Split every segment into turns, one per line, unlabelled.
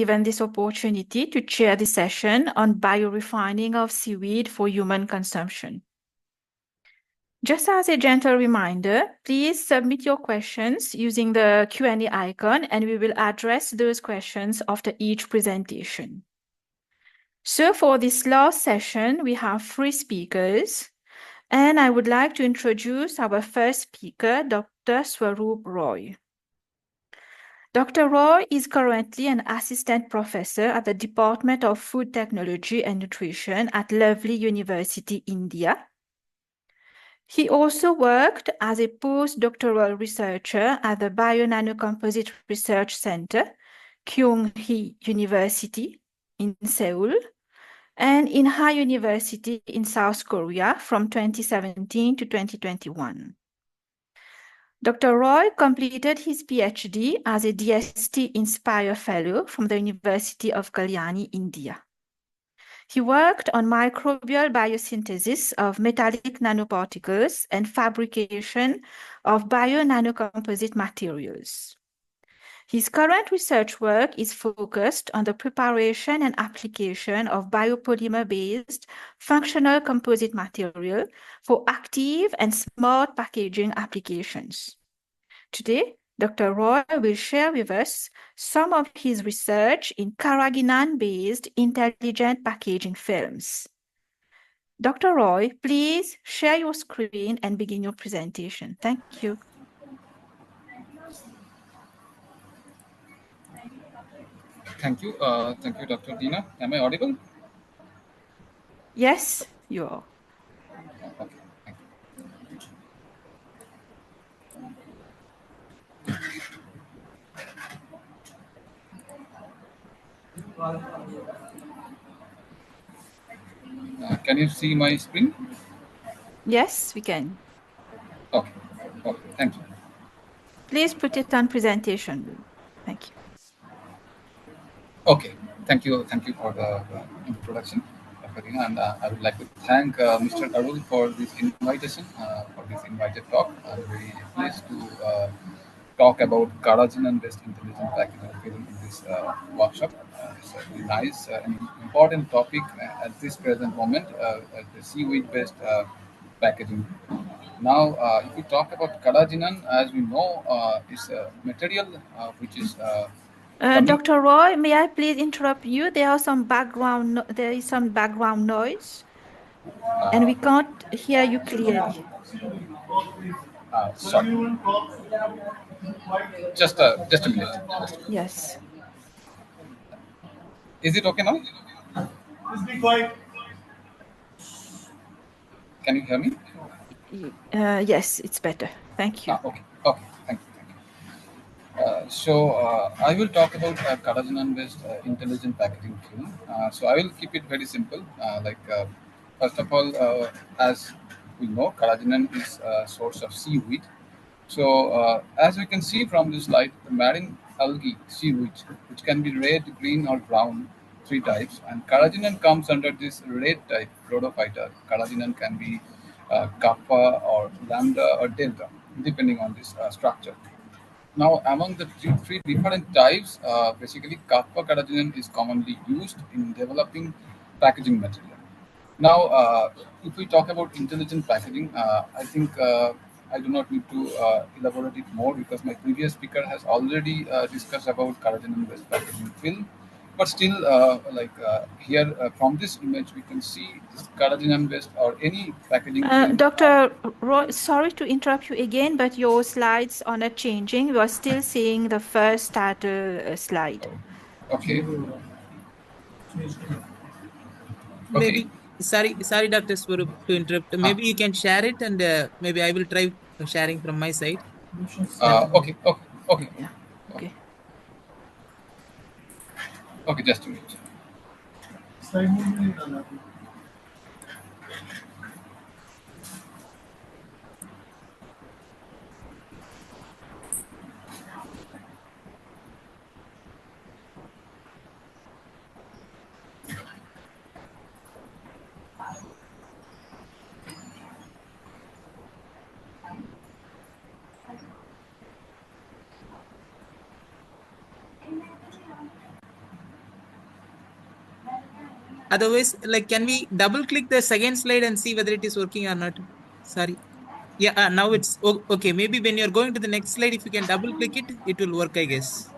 given this opportunity to chair the session on biorefining of seaweed for human consumption. Just as a gentle reminder, please submit your questions using the Q&A icon, and we will address those questions after each presentation. So for this last session, we have 3 speakers, and I would like to introduce our first speaker, Dr. Swarup Roy. Dr. Roy is currently an assistant professor at the Department of Food Technology and Nutrition at Lovely University, India. He also worked as a postdoctoral researcher at the Bio-Nanocomposite Research Center, Kyung-hee University in Seoul, and Inha University in South Korea from 2017 to 2021. Dr. Roy completed his PhD as a DST Inspire Fellow from the University of Kalyani, India. He worked on microbial biosynthesis of metallic nanoparticles and fabrication of bio-nanocomposite materials. His current research work is focused on the preparation and application of biopolymer-based functional composite material for active and smart packaging applications. Today, Dr. Roy will share with us some of his research in carrageenan-based intelligent packaging films. Dr. Roy, please share your screen and begin your presentation. Thank you.
Thank you, Dr. Dina. Am I audible?
Yes, you are.
Okay, thank you. Can you see my screen?
Yes, we can.
Okay, okay, thank you.
Please put it on presentation. Thank you.
Okay, thank you for the introduction, Dr. Dina, and I would like to thank Mr. Arul for this invitation, for this invited talk. I'm very pleased to talk about carrageenan-based intelligent packaging film in this workshop. It's a very nice and important topic at this present moment, the seaweed-based packaging. Now, if we talk about carrageenan, as we know, is a material which is coming.
Dr. Roy, may I please interrupt you? There is some background noise, and we can't hear you clearly.
Sorry. Just a minute.
Yes.
Is it okay now?
Just be quiet.
Can you hear me?
Yes, it's better. Thank you.
Okay. Thank you. I will talk about carrageenan-based intelligent packaging film. So I will keep it very simple. First of all, as we know, carrageenan is a source of seaweed. So as we can see from this slide, the marine algae seaweed, which can be red, green, or brown, 3 types, and carrageenan comes under this red type, chlorophyta. Carrageenan can be kappa or lambda or delta, depending on this structure. Now, among the three different types, basically kappa carrageenan is commonly used in developing packaging material. Now, if we talk about intelligent packaging, I think I do not need to elaborate it more because my previous speaker has already discussed about carrageenan-based packaging film. But still, here from this image, we can see this carrageenan-based or any packaging film.
Dr. Roy, sorry to interrupt you again, but your slides are not changing. We are still seeing the first title slide.
Okay.
Maybe, sorry, Dr. Swarup, to interrupt. Maybe you can share it, and maybe I will try sharing from my side.
Okay.
Yeah. Okay.
Okay, just a minute.
Otherwise, like, can we double click the second slide and see whether it is working or not? Sorry. Yeah, now it's okay. Maybe when you're going to the next slide, if you can double click it, it will work, I guess.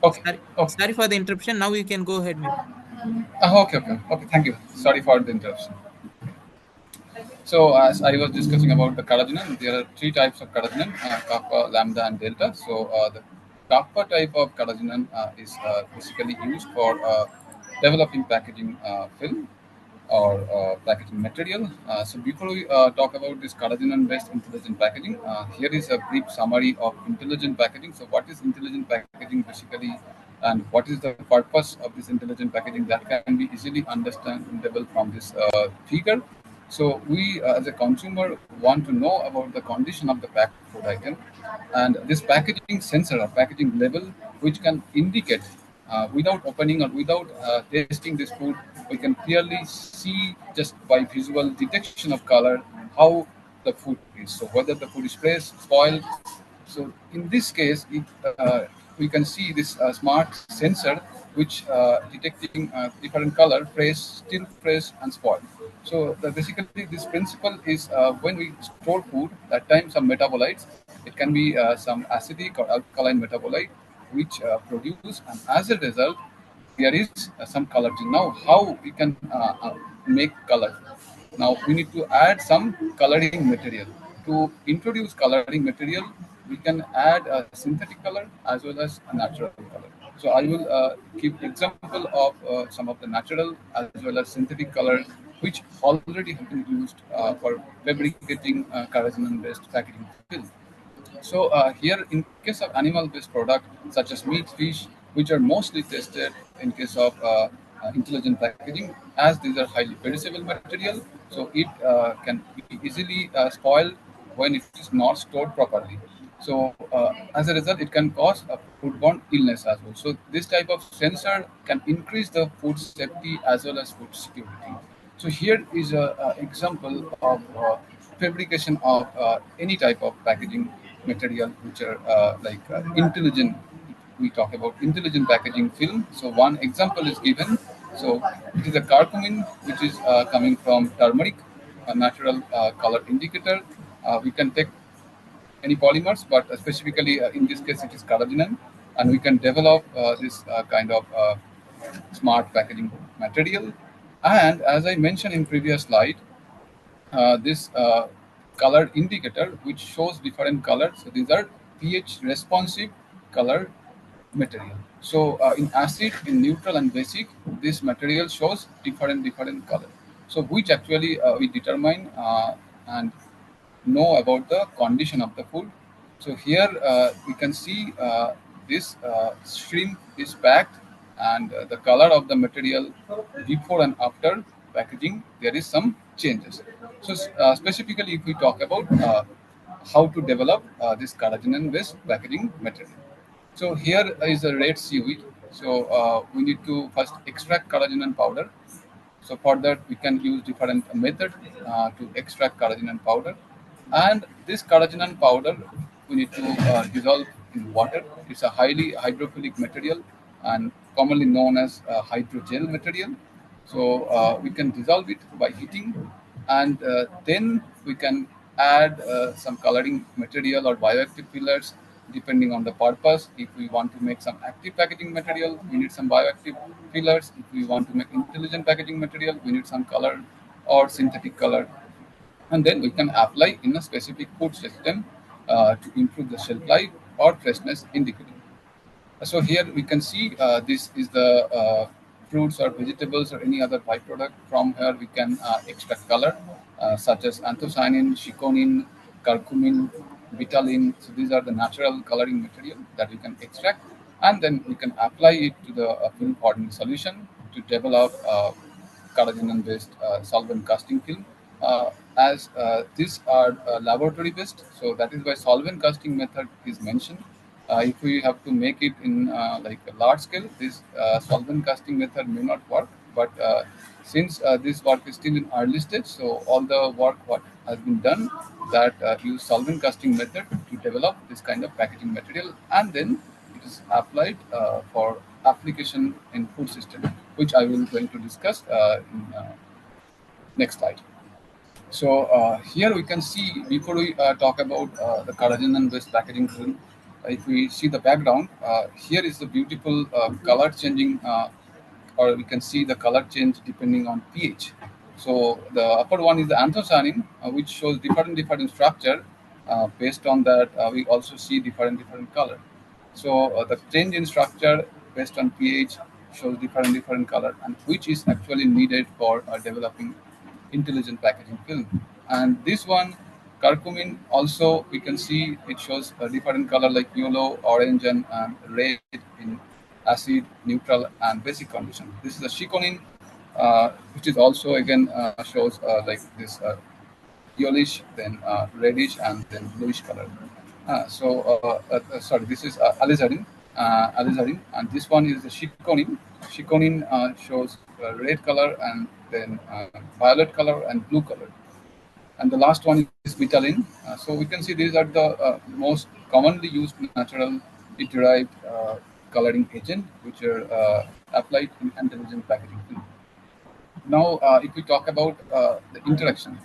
Okay.
Sorry,
Okay.
sorry for the interruption. Now you can go ahead, maybe.
Okay. Thank you. Sorry for the interruption. So as I was discussing about the carrageenan, there are three types of carrageenan: kappa, lambda, and delta. So the kappa type of carrageenan is basically used for developing packaging film or packaging material. So before we talk about this carrageenan-based intelligent packaging, here is a brief summary of intelligent packaging. So what is intelligent packaging basically, and what is the purpose of this intelligent packaging, that can be easily understandable from this figure. So we, as a consumer, want to know about the condition of the packed food item, and this packaging sensor or packaging label, which can indicate without opening or without tasting this food, we can clearly see just by visual detection of color how the food is. So whether the food is fresh, spoiled. So in this case, we can see this smart sensor which detecting different color, fresh, still fresh, and spoiled. So basically, this principle is when we store food, at times some metabolites, it can be some acidic or alkaline metabolite, which produce, and as a result, there is some color. Now, how we can make color? Now we need to add some coloring material. To introduce coloring material, we can add a synthetic color as well as a natural color. So I will give example of some of the natural as well as synthetic color, which already have been used for fabricating carrageenan-based packaging film. So here, in case of animal-based product such as meat, fish, which are mostly tested in case of intelligent packaging, as these are highly perishable material, so it can be easily spoiled when it is not stored properly. So as a result, it can cause a foodborne illness as well. So this type of sensor can increase the food safety as well as food security. So here is a example of fabrication of any type of packaging material which are intelligent. We talk about intelligent packaging film. So one example is given. So it is a curcumin which is coming from turmeric, a natural color indicator. We can take any polymers, but specifically in this case it is carrageenan, and we can develop this kind of smart packaging material. And as I mentioned in previous slide, this color indicator which shows different colors. So these are pH responsive color material. So in acid, in neutral, and basic, this material shows different color. So which actually we determine and know about the condition of the food. So here we can see this shrimp is packed, and the color of the material before and after packaging, there is some changes. So specifically, if we talk about how to develop this carrageenan-based packaging material. So here is a red seaweed. So we need to first extract carrageenan powder. So for that, we can use different method to extract carrageenan powder. And this carrageenan powder, we need to dissolve in water. It's a highly hydrophilic material and commonly known as hydrogel material. So we can dissolve it by heating, and then we can add some coloring material or bioactive fillers depending on the purpose. If we want to make some active packaging material, we need some bioactive fillers. If we want to make intelligent packaging material, we need some color or synthetic color, and then we can apply in a specific food system to improve the shelf life or freshness indicator. So here we can see this is the fruits or vegetables or any other byproduct. From here we can extract color such as anthocyanin, chiconin, curcumin, betalain. So these are the natural coloring material that we can extract, and then we can apply it to the film hardening solution to develop carrageenan-based solvent casting film. As these are laboratory based, so that is why solvent casting method is mentioned. If we have to make it in like a large scale, this solvent casting method may not work. But since this work is still in early stage, so all the work what has been done, that use solvent casting method to develop this kind of packaging material, and then it is applied for application in food system, which I will going to discuss in next slide. So here we can see, before we talk about the carrageenan-based packaging film, if we see the background, here is the beautiful color changing, or we can see the color change depending on pH. So the upper one is the anthocyanin, which shows different structure. Based on that, we also see different color. So the change in structure based on pH shows different color, and which is actually needed for developing intelligent packaging film. And this one, curcumin, also we can see it shows a different color like yellow, orange, and red in acid, neutral, and basic condition. This is a chiconin, which is also again shows like this yellowish, then reddish, and then bluish color. Sorry, this is alizarin, and this one is the chiconin. Chiconin shows red color, and then violet color and blue color. And the last one is betalin. So we can see these are the most commonly used natural derived coloring agent, which are applied in intelligent packaging film. Now, if we talk about the interaction,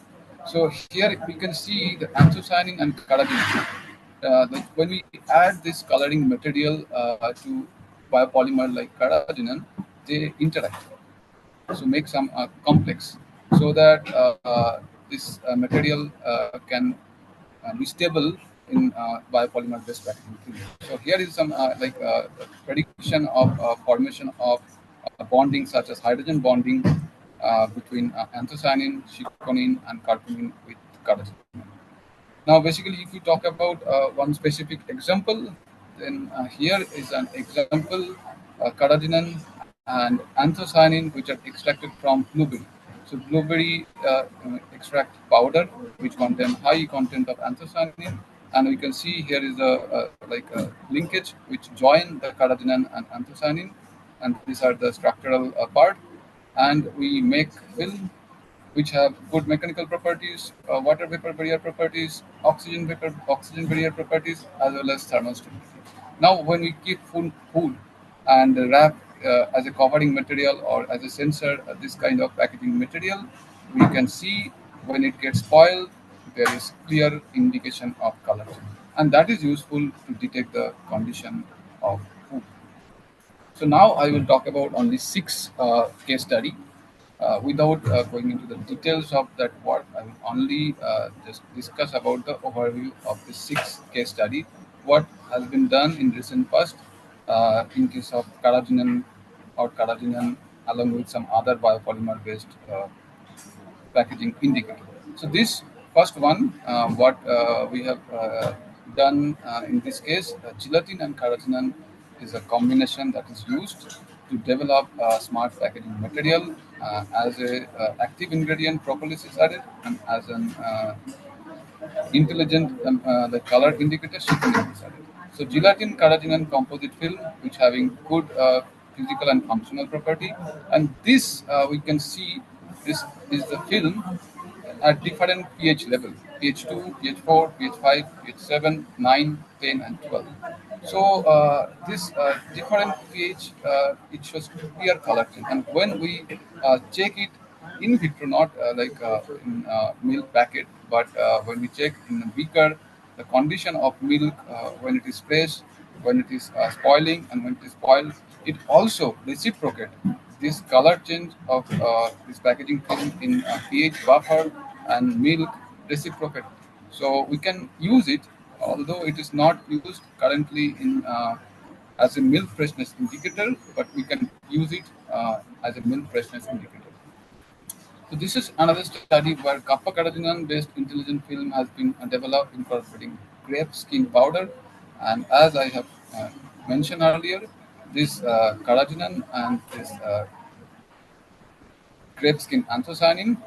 so here we can see the anthocyanin and carrageenan. When we add this coloring material to biopolymer like carrageenan, they interact, so make some complex, so that this material can be stable in biopolymer-based packaging film. So here is some prediction of formation of bonding such as hydrogen bonding between anthocyanin, chiconin, and curcumin with carrageenan. Now, basically, if we talk about one specific example, then here is an example: carrageenan and anthocyanin, which are extracted from blueberry. So, blueberry extract powder, which contain high content of anthocyanin, and we can see here is a linkage which join the carrageenan and anthocyanin, and these are the structural part, and we make film which have good mechanical properties, water vapor barrier properties, oxygen barrier properties, as well as thermal stability. Now, when we keep food and wrap as a covering material or as a sensor, this kind of packaging material, we can see when it gets spoiled, there is clear indication of color, and that is useful to detect the condition of food. So now I will talk about only 6 case study. Without going into the details of that work, I will only just discuss about the overview of the 6 case study. What has been done in recent past in case of carrageenan or carrageenan, along with some other biopolymer-based packaging indicator. So this first one, what we have done in this case, gelatin and carrageenan is a combination that is used to develop a smart packaging material as a active ingredient propolis is added, and as an intelligent the color indicator chiconin is added. So gelatin carrageenan composite film, which having good physical and functional property, and this we can see this is the film at different pH level: pH 2, pH 4, pH 5, pH 7, 9, 10, and 12. So this different pH it shows clear color change, and when we check it in vitro, not in milk packet, but when we check in a beaker, the condition of milk when it is fresh, when it is spoiling, and when it is spoiled, it also reciprocate this color change of this packaging film in pH buffer and milk reciprocate. So we can use it, although it is not used currently in as a milk freshness indicator, but we can use it as a milk freshness indicator. So this is another study where kappa carrageenan-based intelligent film has been developed incorporating grape skin powder, and as I have mentioned earlier, this carrageenan and this grape skin anthocyanin,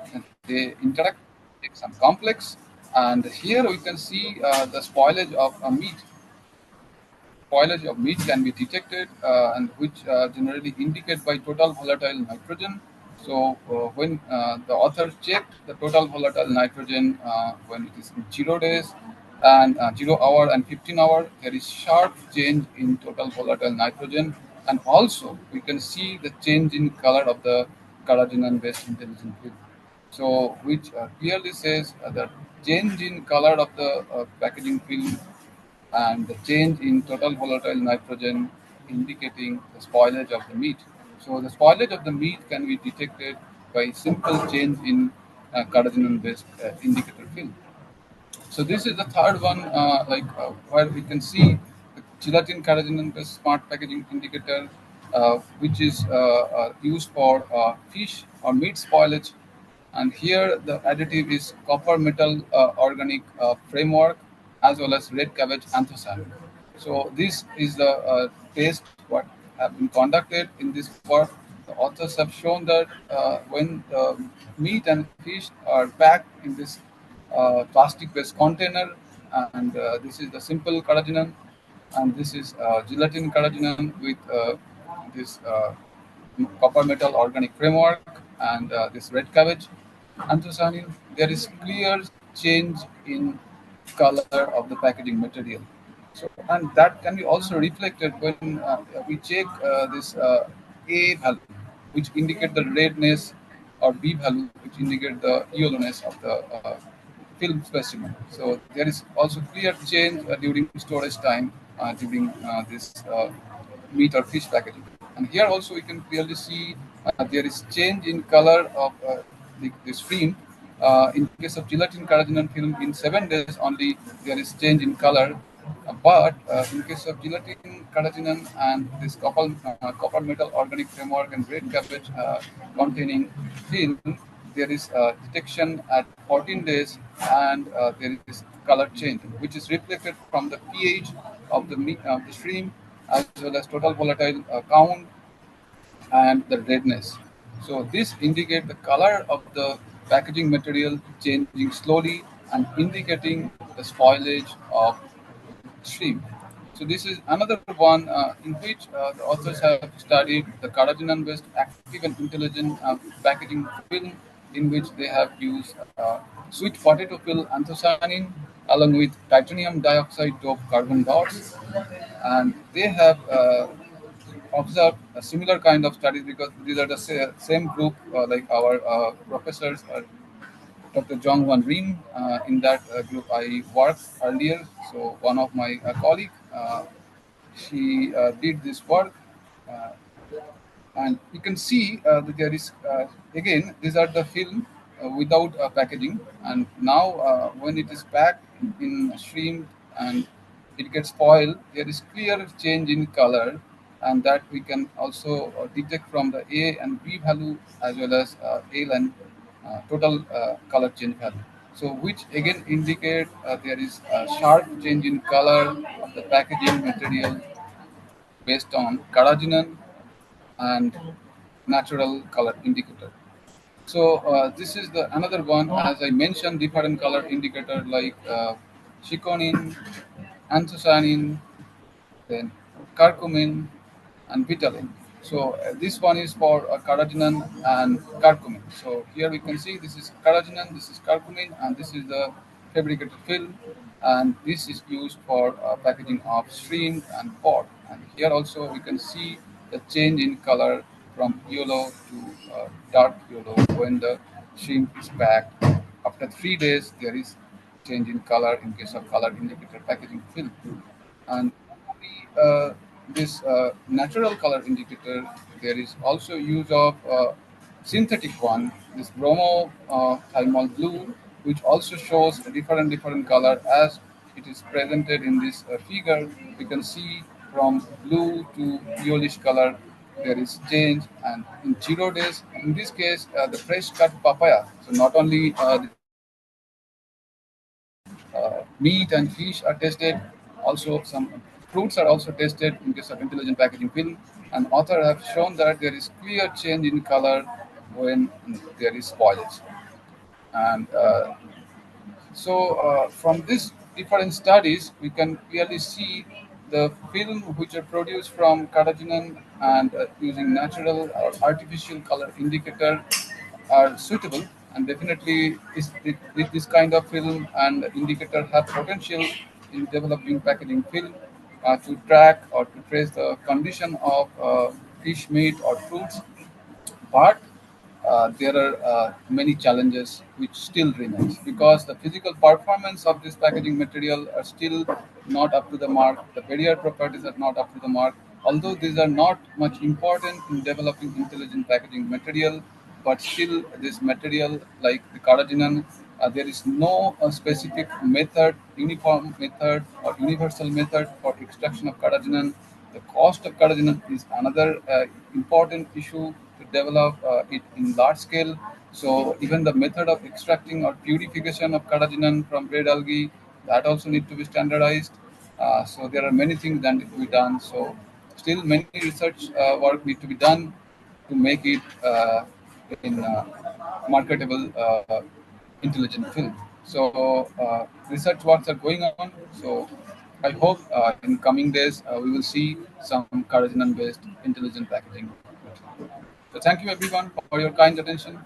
they interact, make some complex, and here we can see the spoilage of a meat. Spoilage of meat can be detected, and which generally indicate by total volatile nitrogen. So when the author checked the total volatile nitrogen when it is in 0 days and 0 hour and 15 hour, there is sharp change in total volatile nitrogen, And also we can see the change in color of the carrageenan-based intelligent film. So which clearly says that change in color of the packaging film and the change in total volatile nitrogen indicating the spoilage of the meat. So the spoilage of the meat can be detected by simple change in carrageenan-based indicator film. So this is the third one, where we can see the gelatin carrageenan-based smart packaging indicator, which is used for fish or meat spoilage. And here the additive is copper metal organic framework as well as red cabbage anthocyanin. So this is the test what have been conducted in this work. The authors have shown that when the meat and fish are packed in this plastic-based container, and this is the simple carrageenan, and this is gelatin carrageenan with this copper metal organic framework and this red cabbage anthocyanin. There is clear change in color of the packaging material. So, and that can be also reflected when we check this A value, which indicate the redness, or B value, which indicate the yellowness of the film specimen. So there is also clear change during storage time during this meat or fish packaging. And here also we can clearly see there is change in color of the stream. In case of gelatin carrageenan film, in 7 days only there is change in color. But in case of gelatin carrageenan and this copper metal organic framework and red cabbage containing film, there is detection at 14 days, and there is color change, which is reflected from the pH of the stream as well as total volatile count and the redness. So this indicate the color of the packaging material changing slowly and indicating the spoilage of stream. So this is another one in which the authors have studied the carrageenan-based active and intelligent packaging film, in which they have used sweet potato peel anthocyanin along with titanium dioxide dope carbon dots, and they have observed a similar kind of studies because these are the same group like our professors are Dr. Jong Wan Rim. In that group, I worked earlier. So one of my colleague, she did this work, uh, and you can see that there is again these are the film without packaging, and now when it is packed in stream and it gets spoiled, there is clear change in color, and that we can also detect from the A and B value as well as A and total color change value. So which again indicate there is a sharp change in color of the packaging material based on carrageenan and natural color indicator. So this is the another one, as I mentioned, different color indicator like chiconin, anthocyanin, then curcumin, and vitamin. So this one is for carrageenan and curcumin. So here we can see this is carrageenan, this is curcumin, and this is the fabricated film, and this is used for packaging of shrimp and pork. And here also we can see the change in color from yellow to dark yellow when the shrimp is packed. After 3 days, there is change in color in case of color indicator packaging film. And this natural color indicator, there is also use of synthetic one, this bromo thymol blue, which also shows a different color as it is presented in this figure. We can see from blue to yellowish color there is change, and in 0 days, in this case the fresh cut papaya, so not only this meat and fish are tested. Also, some fruits are also tested in case of intelligent packaging film. And author have shown that there is clear change in color when there is spoilage. And from these different studies, we can clearly see the film which are produced from carrageenan and using natural or artificial color indicator are suitable, and definitely this kind of film and indicator have potential in developing packaging film. to track or to trace the condition of fish, meat, or fruits, but there are many challenges which still remains because the physical performance of this packaging material are still not up to the mark. The barrier properties are not up to the mark. Although these are not much important in developing intelligent packaging material, but still this material like the carrageenan, there is no specific method, uniform method or universal method for extraction of carrageenan. The cost of carrageenan is another important issue to develop it in large scale. So even the method of extracting or purification of carrageenan from red algae, that also need to be standardized. So there are many things that need to be done. So still many research work need to be done to make it in marketable intelligent film. So research works are going on. So I hope in coming days we will see some carrageenan-based intelligent packaging. So thank you everyone for your kind attention.